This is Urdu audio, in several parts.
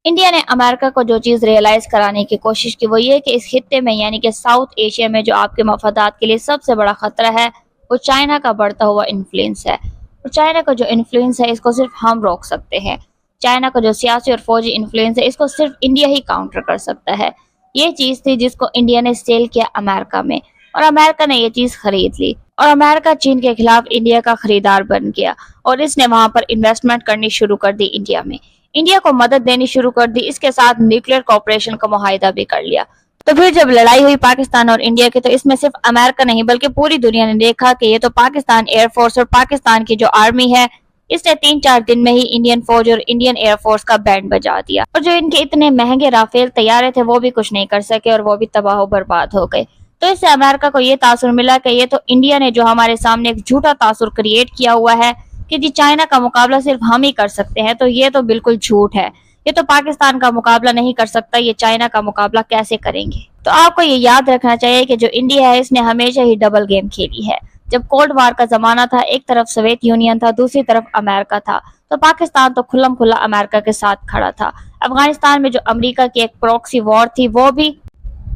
انڈیا نے امریکہ کو جو چیز ریئلائز کرانے کی کوشش کی وہ یہ کہ اس خطے میں یعنی کہ ساؤتھ ایشیا میں جو آپ کے مفادات کے لیے سب سے بڑا خطرہ ہے وہ چائنا کا بڑھتا ہوا انفلوئنس ہے، اور چائنا کا جو انفلوئنس ہے اس کو صرف ہم روک سکتے ہیں۔ چائنا کا جو سیاسی اور فوجی انفلوئنس ہے اس کو صرف انڈیا ہی کاؤنٹر کر سکتا ہے۔ یہ چیز تھی جس کو انڈیا نے سیل کیا امریکہ میں، اور امریکہ نے یہ چیز خرید لی، اور امریکہ چین کے خلاف انڈیا کا خریدار بن گیا، اور اس نے وہاں پر انویسٹمنٹ کرنی شروع کر دی انڈیا میں، انڈیا کو مدد دینی شروع کر دی، اس کے ساتھ نیوکلیر کوآپریشن کا معاہدہ بھی کر لیا۔ تو پھر جب لڑائی ہوئی پاکستان اور انڈیا کی تو اس میں صرف امریکہ نہیں بلکہ پوری دنیا نے دیکھا کہ یہ تو پاکستان ایئر فورس اور پاکستان کی جو آرمی ہے اس نے 3-4 دن میں ہی انڈین فوج اور انڈین ایئر فورس کا بینڈ بجا دیا، اور جو ان کے اتنے مہنگے رافیل طیارے تھے وہ بھی کچھ نہیں کر سکے اور وہ بھی تباہ و برباد ہو گئے۔ تو اس سے امریکہ کو یہ تاثر ملا کہ یہ تو انڈیا نے جو ہمارے سامنے ایک جھوٹا تاثر کریٹ کیا ہوا ہے کہ جی چائنا کا مقابلہ صرف ہم ہی کر سکتے ہیں، تو یہ تو بالکل جھوٹ ہے، یہ تو پاکستان کا مقابلہ نہیں کر سکتا، یہ چائنا کا مقابلہ کیسے کریں گے؟ تو آپ کو یہ یاد رکھنا چاہیے کہ جو انڈیا ہے اس نے ہمیشہ ہی ڈبل گیم کھیلی ہے۔ جب کولڈ وار کا زمانہ تھا ایک طرف سوویت یونین تھا دوسری طرف امریکہ تھا، تو پاکستان تو کھلم کھلا امریکہ کے ساتھ کھڑا تھا۔ افغانستان میں جو امریکہ کی ایک پروکسی وار تھی وہ بھی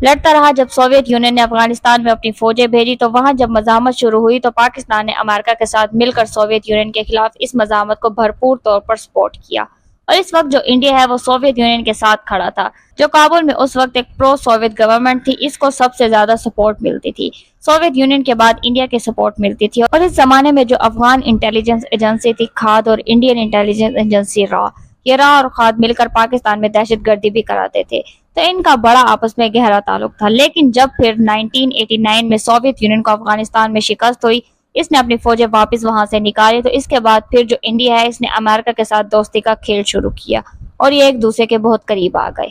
لڑتا رہا۔ جب سوویت یونین نے افغانستان میں اپنی فوجیں بھیجی تو وہاں جب مزاحمت شروع ہوئی تو پاکستان نے امریکہ کے ساتھ مل کر سوویت یونین کے خلاف اس مزاحمت کو بھرپور طور پر سپورٹ کیا، اور اس وقت جو انڈیا ہے وہ سوویت یونین کے ساتھ کھڑا تھا۔ جو کابل میں اس وقت ایک پرو سوویت گورنمنٹ تھی اس کو سب سے زیادہ سپورٹ ملتی تھی، سوویت یونین کے بعد انڈیا کی سپورٹ ملتی تھی، اور اس زمانے میں جو افغان انٹیلیجنس ایجنسی تھی کھاد اور انڈین انٹیلیجنس ایجنسی را، یہ را اور کھاد مل کر پاکستان میں دہشت گردی بھی کراتے تھے، تو ان کا بڑا آپس میں گہرا تعلق تھا۔ لیکن جب پھر 1989 میں سوویت یونین کو افغانستان میں شکست ہوئی، اس نے اپنی فوجیں واپس وہاں سے نکالی، تو اس کے بعد پھر جو انڈیا ہے اس نے امریکہ کے ساتھ دوستی کا کھیل شروع کیا اور یہ ایک دوسرے کے بہت قریب آ گئے۔